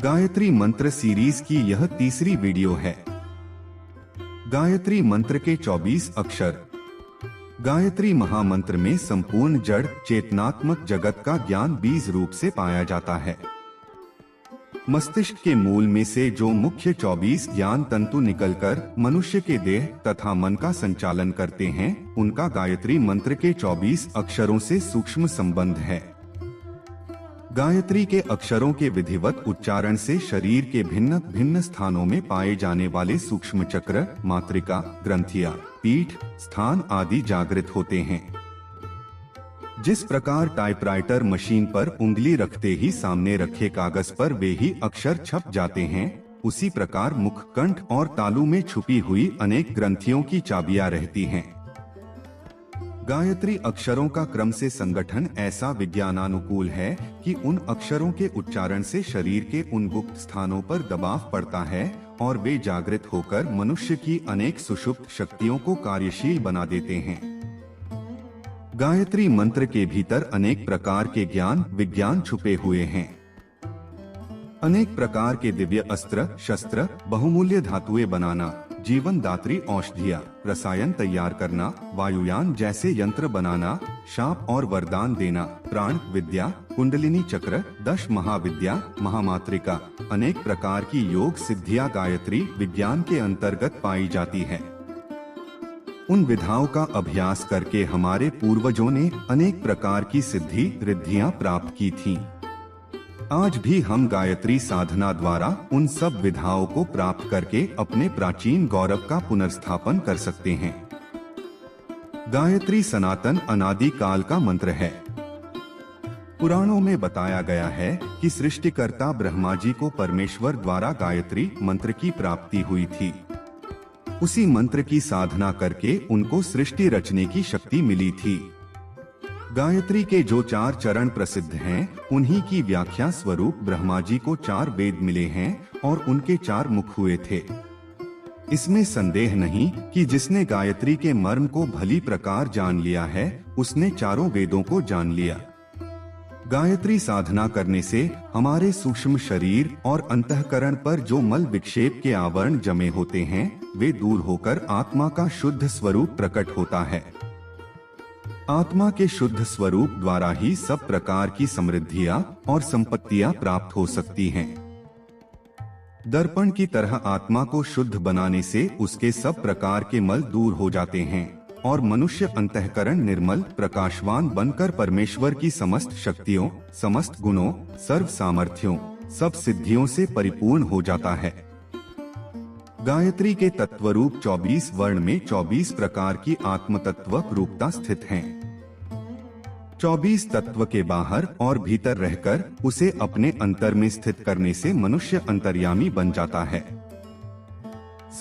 गायत्री मंत्र सीरीज की यह तीसरी वीडियो है। गायत्री मंत्र के 24 अक्षर। गायत्री महामंत्र में संपूर्ण जड़ चेतनात्मक जगत का ज्ञान बीज रूप से पाया जाता है। मस्तिष्क के मूल में से जो मुख्य 24 ज्ञान तंतु निकलकर मनुष्य के देह तथा मन का संचालन करते हैं, उनका गायत्री मंत्र के 24 अक्षरों से सूक्ष्म संबंध है। गायत्री के अक्षरों के विधिवत उच्चारण से शरीर के भिन्न भिन्न स्थानों में पाए जाने वाले सूक्ष्म चक्र, मातृका, ग्रंथियां, पीठ, स्थान आदि जागृत होते हैं। जिस प्रकार टाइपराइटर मशीन पर उंगली रखते ही सामने रखे कागज पर वे ही अक्षर छप जाते हैं, उसी प्रकार मुख, कंठ और तालु में छुपी हुई अनेक ग्रंथियों की चाबियां रहती हैं। गायत्री अक्षरों का क्रम से संगठन ऐसा विज्ञानानुकूल है कि उन अक्षरों के उच्चारण से शरीर के उन गुप्त स्थानों पर दबाव पड़ता है और वे जागृत होकर मनुष्य की अनेक सुषुप्त शक्तियों को कार्यशील बना देते हैं। गायत्री मंत्र के भीतर अनेक प्रकार के ज्ञान विज्ञान छुपे हुए हैं। अनेक प्रकार के दिव्य अस्त्र शस्त्र, बहुमूल्य धातुएं बनाना, जीवन दात्री औषधियां, रसायन तैयार करना, वायुयान जैसे यंत्र बनाना, शाप और वरदान देना, प्राण विद्या, कुंडलिनी चक्र, 10 महाविद्या, महामात्रिका, अनेक प्रकार की योग सिद्धियां गायत्री विज्ञान के अंतर्गत पाई जाती है। उन विधाओं का अभ्यास करके हमारे पूर्वजों ने अनेक प्रकार की सिद्धि रिद्धियां प्राप्त की थीं। आज भी हम गायत्री साधना द्वारा उन सब विधाओं को प्राप्त करके अपने प्राचीन गौरव का पुनर्स्थापन कर सकते हैं। गायत्री सनातन अनादि काल का मंत्र है। पुराणों में बताया गया है कि सृष्टिकर्ता ब्रह्मा जी को परमेश्वर द्वारा गायत्री मंत्र की प्राप्ति हुई थी। उसी मंत्र की साधना करके उनको सृष्टि रचने की शक्ति मिली थी। गायत्री के जो 4 चरण प्रसिद्ध हैं, उन्हीं की व्याख्या स्वरूप ब्रह्मा जी को 4 वेद मिले हैं और उनके 4 मुख हुए थे। इसमें संदेह नहीं कि जिसने गायत्री के मर्म को भली प्रकार जान लिया है, उसने चारों वेदों को जान लिया। गायत्री साधना करने से हमारे सूक्ष्म शरीर और अंतःकरण पर जो मल विक्षेप के आवरण जमे होते हैं, वे दूर होकर आत्मा का शुद्ध स्वरूप प्रकट होता है। आत्मा के शुद्ध स्वरूप द्वारा ही सब प्रकार की समृद्धियां और संपत्तियां प्राप्त हो सकती हैं। दर्पण की तरह आत्मा को शुद्ध बनाने से उसके सब प्रकार के मल दूर हो जाते हैं और मनुष्य अंतःकरण निर्मल प्रकाशवान बनकर परमेश्वर की समस्त शक्तियों, समस्त गुणों, सर्व सामर्थ्यों, सब सिद्धियों से परिपूर्ण हो जाता है। गायत्री के तत्वरूप 24 वर्ण में 24 प्रकार की आत्म तत्व रूपता स्थित हैं। 24 तत्व के बाहर और भीतर रहकर उसे अपने अंतर में स्थित करने से मनुष्य अंतर्यामी बन जाता है।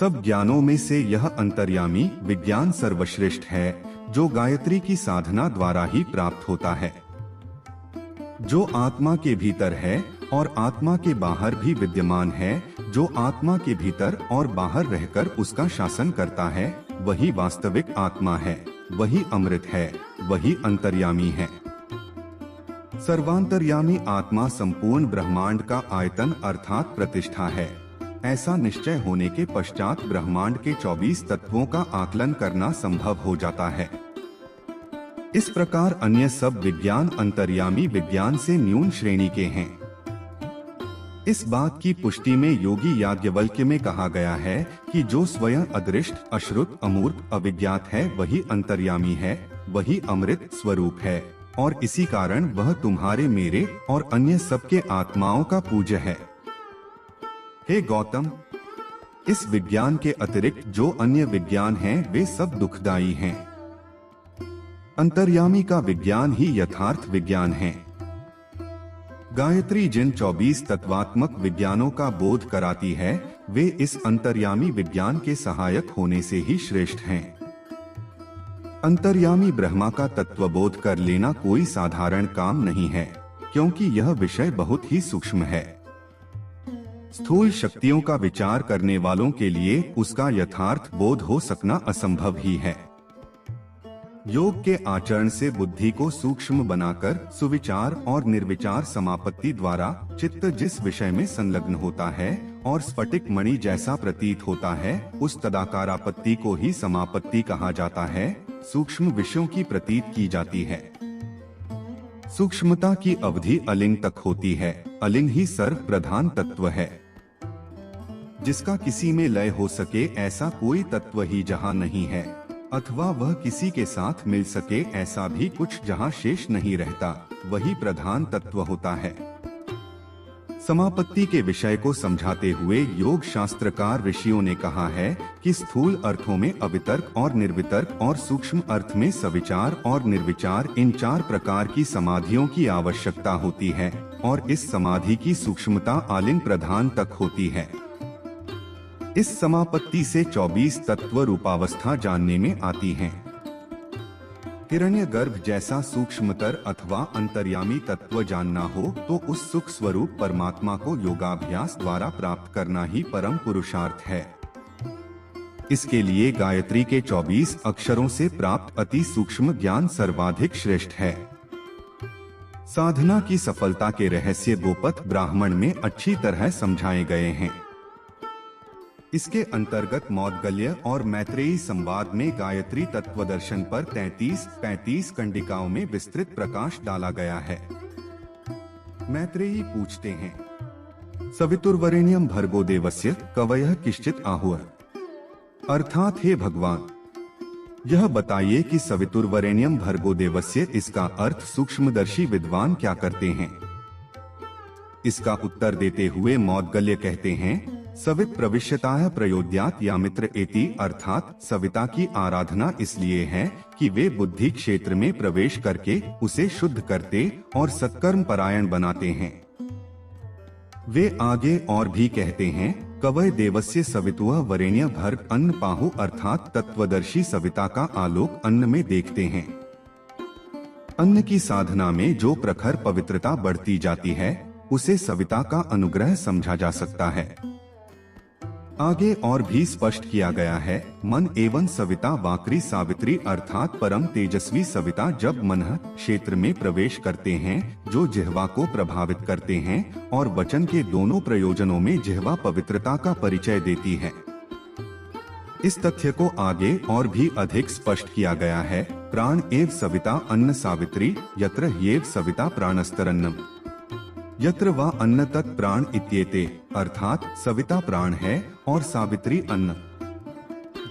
सब ज्ञानों में से यह अंतर्यामी विज्ञान सर्वश्रेष्ठ है, जो गायत्री की साधना द्वारा ही प्राप्त होता है। जो आत्मा के भीतर है और आत्मा के बाहर भी विद्यमान है, जो आत्मा के भीतर और बाहर रहकर उसका शासन करता है, वही वास्तविक आत्मा है, वही अमृत है, वही अंतर्यामी है। सर्वांतर्यामी आत्मा संपूर्ण ब्रह्मांड का आयतन अर्थात प्रतिष्ठा है। ऐसा निश्चय होने के पश्चात ब्रह्मांड के 24 तत्वों का आकलन करना संभव हो जाता है। इस प्रकार अन्य सब विज्ञान अंतर्यामी विज्ञान से न्यून श्रेणी के हैं। इस बात की पुष्टि में योगी याज्ञवल्क्य में कहा गया है कि जो स्वयं अदृष्ट, अश्रुत, अमूर्त, अविज्ञात है, वही अंतर्यामी है, वही अमृत स्वरूप है और इसी कारण वह तुम्हारे, मेरे और अन्य सबके आत्माओं का पूज्य है। हे गौतम, इस विज्ञान के अतिरिक्त जो अन्य विज्ञान हैं, वे सब दुखदायी हैं। अंतर्यामी का विज्ञान ही यथार्थ विज्ञान है। गायत्री जिन 24 तत्वात्मक विज्ञानों का बोध कराती है, वे इस अंतर्यामी विज्ञान के सहायक होने से ही श्रेष्ठ हैं। अंतर्यामी ब्रह्मा का तत्वबोध कर लेना कोई साधारण काम नहीं है, क्योंकि यह विषय बहुत ही सूक्ष्म है। स्थूल शक्तियों का विचार करने वालों के लिए उसका यथार्थ बोध हो सकना असंभव ही है। योग के आचरण से बुद्धि को सूक्ष्म बनाकर सुविचार और निर्विचार समापत्ति द्वारा चित्त जिस विषय में संलग्न होता है और स्फटिक मणि जैसा प्रतीत होता है, उस तदाकारापत्ति को ही समापत्ति कहा जाता है। सूक्ष्म विषयों की प्रतीत की जाती है। सूक्ष्मता की अवधि अलिंग तक होती है। अलिंग ही सर्व प्रधान तत्व है, जिसका किसी में लय हो सके ऐसा कोई तत्व ही जहाँ नहीं है, अथवा वह किसी के साथ मिल सके ऐसा भी कुछ जहाँ शेष नहीं रहता, वही प्रधान तत्व होता है। समापत्ति के विषय को समझाते हुए योग शास्त्रकार ऋषियों ने कहा है कि स्थूल अर्थों में अवितर्क और निर्वितर्क और सूक्ष्म अर्थ में सविचार और निर्विचार, इन 4 प्रकार की समाधियों की आवश्यकता होती है और इस समाधि की सूक्ष्मता आलिंग प्रधान तक होती है। इस समापत्ति से 24 तत्व रूपावस्था जानने में आती हैं। हिरण्यगर्भ जैसा सूक्ष्मतर अथवा अंतर्यामी तत्व जानना हो तो उस सुख स्वरूप परमात्मा को योगाभ्यास द्वारा प्राप्त करना ही परम पुरुषार्थ है। इसके लिए गायत्री के 24 अक्षरों से प्राप्त अति सूक्ष्म ज्ञान सर्वाधिक श्रेष्ठ है। साधना की सफलता के रहस्य गोपथ ब्राह्मण में अच्छी तरह समझाए गए हैं। इसके अंतर्गत मौद्गल्य और मैत्रेयी संवाद में गायत्री तत्व दर्शन पर 33-35 कंडिकाओं में विस्तृत प्रकाश डाला गया है। मैत्रेयी पूछते हैं, सवितुर्वरेण्यम भर्गो देवस्य कवयः किश्चित आहुः, अर्थात हे भगवान, यह बताइए कि सवितुर्वरेण्यम भर्गो देवस्य इसका अर्थ सूक्ष्मदर्शी विद्वान क्या करते हैं। इसका उत्तर देते हुए मौद्गल्य कहते हैं, सवित प्रविश्यताः प्रयोद्यात् यामित्र एति, अर्थात सविता की आराधना इसलिए है कि वे बुद्धि क्षेत्र में प्रवेश करके उसे शुद्ध करते और सत्कर्म परायण बनाते हैं। वे आगे और भी कहते हैं, कवय देवस्य सवितुः वरेण्य भर्ग अन्न पाहु, अर्थात तत्वदर्शी सविता का आलोक अन्न में देखते हैं। अन्न की साधना में जो प्रखर पवित्रता बढ़ती जाती है उसे सविता का अनुग्रह समझा जा सकता है। आगे और भी स्पष्ट किया गया है, मन एवं सविता वाक्री सावित्री, अर्थात परम तेजस्वी सविता जब मन क्षेत्र में प्रवेश करते हैं जो जिह्वा को प्रभावित करते हैं और वचन के दोनों प्रयोजनों में जिह्वा पवित्रता का परिचय देती है। इस तथ्य को आगे और भी अधिक स्पष्ट किया गया है, प्राण एव सविता अन्न सावित्री, यत्र येव सविता प्राणस्तरन्नम, यत्र वा अन्न तत् प्राण इत्येते, अर्थात सविता प्राण है और सावित्री अन्न।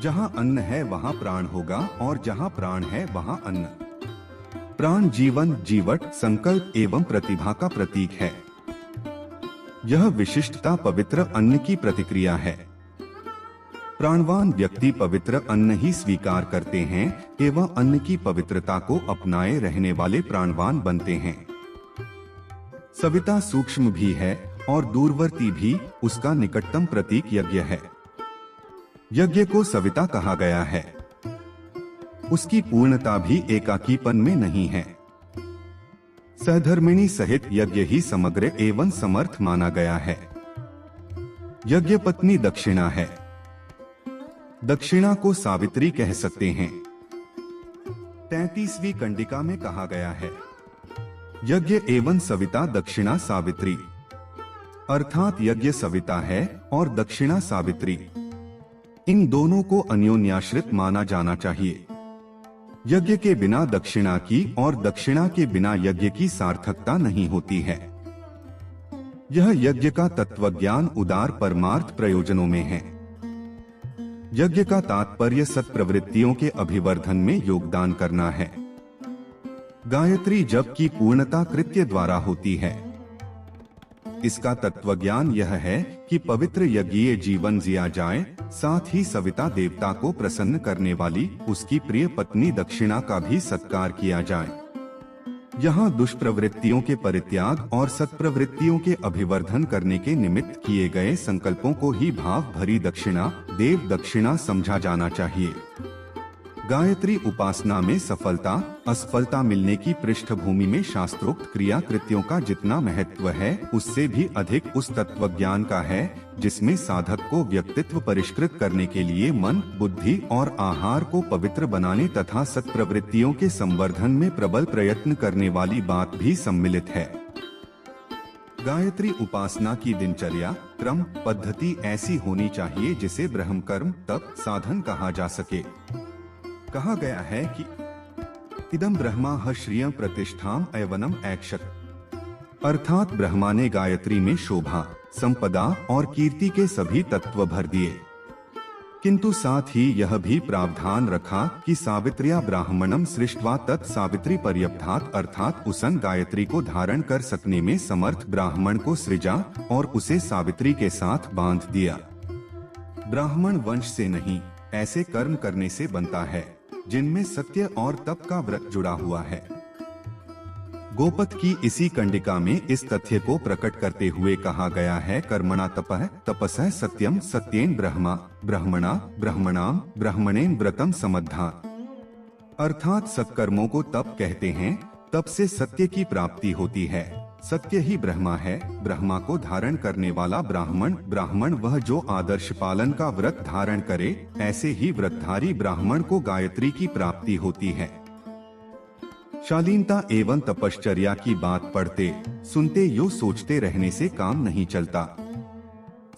जहाँ अन्न है वहाँ प्राण होगा और जहाँ प्राण है वहाँ अन्न। प्राण जीवन, जीवट, संकल्प एवं प्रतिभा का प्रतीक है। यह विशिष्टता पवित्र अन्न की प्रतिक्रिया है। प्राणवान व्यक्ति पवित्र अन्न ही स्वीकार करते हैं एवं अन्न की पवित्रता को अपनाए रहने वाले प्राणवान बनते हैं। सविता सूक्ष्म भी है और दूरवर्ती भी, उसका निकटतम प्रतीक यज्ञ है। यज्ञ को सविता कहा गया है। उसकी पूर्णता भी एकाकीपन में नहीं है। सहधर्मिणी सहित यज्ञ ही समग्र एवं समर्थ माना गया है। यज्ञ पत्नी दक्षिणा है। दक्षिणा को सावित्री कह सकते हैं। 33वीं कंडिका में कहा गया है, यज्ञ एवं सविता दक्षिणा सावित्री, अर्थात यज्ञ सविता है और दक्षिणा सावित्री। इन दोनों को अन्योन्याश्रित माना जाना चाहिए। यज्ञ के बिना दक्षिणा की और दक्षिणा के बिना यज्ञ की सार्थकता नहीं होती है। यह यज्ञ का तत्वज्ञान उदार परमार्थ प्रयोजनों में है। यज्ञ का तात्पर्य सत्प्रवृत्तियों के अभिवर्धन में योगदान करना है। गायत्री जप की पूर्णता कृत्य द्वारा होती है। इसका तत्वज्ञान यह है कि पवित्र यज्ञीय जीवन जिया जाए, साथ ही सविता देवता को प्रसन्न करने वाली उसकी प्रिय पत्नी दक्षिणा का भी सत्कार किया जाए। यहाँ दुष्प्रवृत्तियों के परित्याग और सत्प्रवृत्तियों के अभिवर्धन करने के निमित्त किए गए संकल्पों को ही भाव भरी दक्षिणा, देव दक्षिणा समझा जाना चाहिए। गायत्री उपासना में सफलता असफलता मिलने की पृष्ठभूमि में शास्त्रोक्त क्रिया कृत्यों का जितना महत्व है, उससे भी अधिक उस तत्वज्ञान का है जिसमें साधक को व्यक्तित्व परिष्कृत करने के लिए मन, बुद्धि और आहार को पवित्र बनाने तथा सत्प्रवृत्तियों के संवर्धन में प्रबल प्रयत्न करने वाली बात भी सम्मिलित है। गायत्री उपासना की दिनचर्या क्रम पद्धति ऐसी होनी चाहिए जिसे ब्रह्म कर्म तप साधन कहा जा सके। कहा गया है कि इदम ब्रह्मा ह श्रियं प्रतिष्ठाम एवनम ऐक्षत, अर्थात ब्रह्मा ने गायत्री में शोभा, संपदा और कीर्ति के सभी तत्व भर दिए, किंतु साथ ही यह भी प्रावधान रखा कि सावित्र्या ब्राह्मणम सृष्ट्वा तत् सावित्री पर्यप्तात्, अर्थात उसन गायत्री को धारण कर सकने में समर्थ ब्राह्मण को सृजा और उसे सावित्री के साथ बांध दिया। ब्राह्मण वंश से नहीं, ऐसे कर्म करने से बनता है जिनमें सत्य और तप का व्रत जुड़ा हुआ है। गोपद की इसी कंडिका में इस तथ्य को प्रकट करते हुए कहा गया है, कर्मणा तपः तपसः सत्यम सत्येन ब्रह्मा ब्रह्मणा ब्रह्मणाम ब्रह्मणेन व्रतम समद्धा, अर्थात सत्कर्मों को तप कहते हैं, तप से सत्य की प्राप्ति होती है, सत्य ही ब्रह्मा है, ब्रह्मा को धारण करने वाला ब्राह्मण, ब्राह्मण वह जो आदर्श पालन का व्रत धारण करे, ऐसे ही व्रतधारी ब्राह्मण को गायत्री की प्राप्ति होती है। शालीनता एवं तपश्चर्या की बात पढ़ते सुनते यो सोचते रहने से काम नहीं चलता।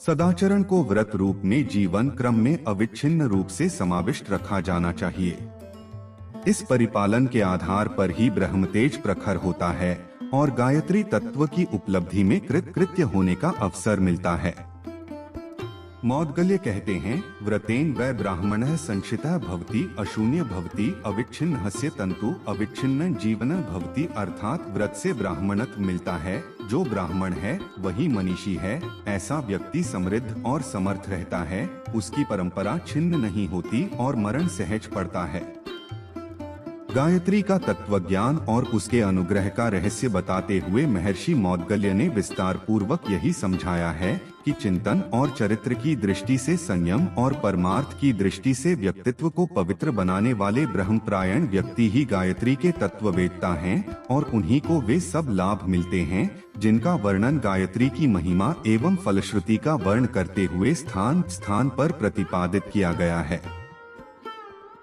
सदाचरण को व्रत रूप में जीवन क्रम में अविच्छिन्न रूप से समाविष्ट रखा जाना चाहिए। इस परिपालन के आधार पर ही ब्रह्मतेज प्रखर होता है और गायत्री तत्व की उपलब्धि में कृत्य होने का अवसर मिलता है। मौद्गल्य कहते हैं, व्रतेन वै ब्राह्मणः संचितः भवति अशून्य भवति अविच्छिन्नस्य तंतु अविच्छिन्न जीवन भवति, अर्थात व्रत से ब्राह्मणत्व मिलता है, जो ब्राह्मण है वही मनीषी है, ऐसा व्यक्ति समृद्ध और समर्थ रहता है, उसकी परंपरा छिन्न नहीं होती और मरण सहज पड़ता है। गायत्री का तत्वज्ञान और उसके अनुग्रह का रहस्य बताते हुए महर्षि मौद्गल्य ने विस्तार पूर्वक यही समझाया है कि चिंतन और चरित्र की दृष्टि से संयम और परमार्थ की दृष्टि से व्यक्तित्व को पवित्र बनाने वाले ब्रह्मपरायण व्यक्ति ही गायत्री के तत्ववेत्ता हैं और उन्हीं को वे सब लाभ मिलते हैं जिनका वर्णन गायत्री की महिमा एवं फलश्रुति का वर्ण करते हुए स्थान स्थान पर प्रतिपादित किया गया है।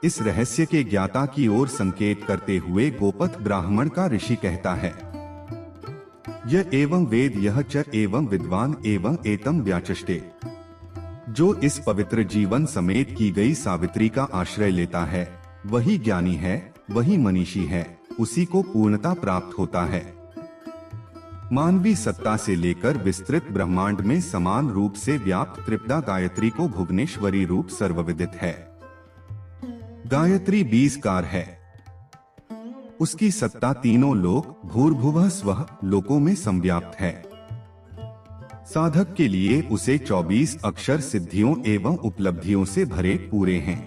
इस रहस्य के ज्ञाता की ओर संकेत करते हुए गोपथ ब्राह्मण का ऋषि कहता है, यह एवं वेद यह च एवं विद्वान एवं एतम व्याचष्टे, जो इस पवित्र जीवन समेत की गई सावित्री का आश्रय लेता है वही ज्ञानी है, वही मनीषी है, उसी को पूर्णता प्राप्त होता है। मानवी सत्ता से लेकर विस्तृत ब्रह्मांड में समान रूप से व्याप्त त्रिपदा गायत्री को भुवनेश्वरी रूप सर्वविदित है। गायत्री 20 कार है, उसकी सत्ता तीनों लोक भूर्भुवः स्वः लोकों में संव्याप्त है। साधक के लिए उसे 24 अक्षर सिद्धियों एवं उपलब्धियों से भरे पूरे हैं।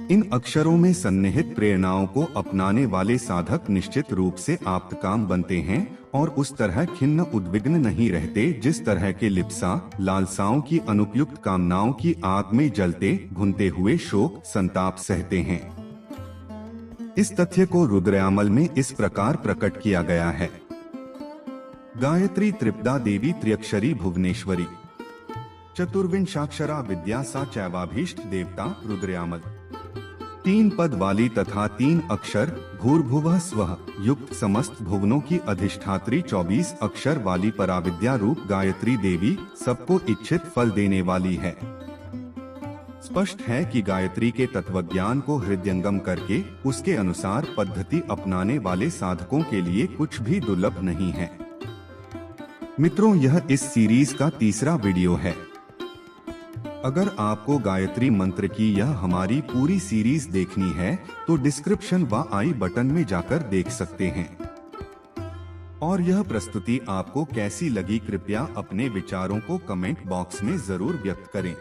इन अक्षरों में सन्निहित प्रेरणाओं को अपनाने वाले साधक निश्चित रूप से आप्तकाम बनते हैं और उस तरह खिन्न उद्विग्न नहीं रहते जिस तरह के लिप्सा लालसाओं की अनुपयुक्त कामनाओं की आग में जलते भुनते हुए शोक संताप सहते हैं। इस तथ्य को रुद्रयामल में इस प्रकार प्रकट किया गया है, गायत्री त्रिपदा देवी त्र्यक्षरी भुवनेश्वरी, चतुर्विंशाक्षरा विद्या सा चैवाभीष्ट देवता। रुद्रयामल 3 पद वाली तथा 3 अक्षर भूर्भुवः स्वः युक्त समस्त भुवनों की अधिष्ठात्री 24 अक्षर वाली पराविद्या रूप गायत्री देवी सबको इच्छित फल देने वाली है। स्पष्ट है कि गायत्री के तत्वज्ञान को हृदयंगम करके उसके अनुसार पद्धति अपनाने वाले साधकों के लिए कुछ भी दुर्लभ नहीं है। मित्रों, यह इस सीरीज का तीसरा वीडियो है। अगर आपको गायत्री मंत्र की यह हमारी पूरी सीरीज देखनी है तो डिस्क्रिप्शन व आई बटन में जाकर देख सकते हैं। और यह प्रस्तुति आपको कैसी लगी कृपया अपने विचारों को कमेंट बॉक्स में जरूर व्यक्त करें।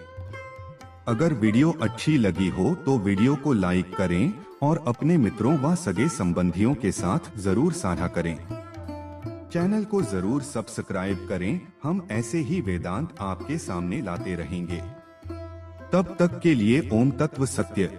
अगर वीडियो अच्छी लगी हो तो वीडियो को लाइक करें और अपने मित्रों व सगे संबंधियों के साथ जरूर साझा करें। चैनल को जरूर सब्सक्राइब करें, हम ऐसे ही वेदांत आपके सामने लाते रहेंगे। तब तक के लिए ओम तत्व सत्य।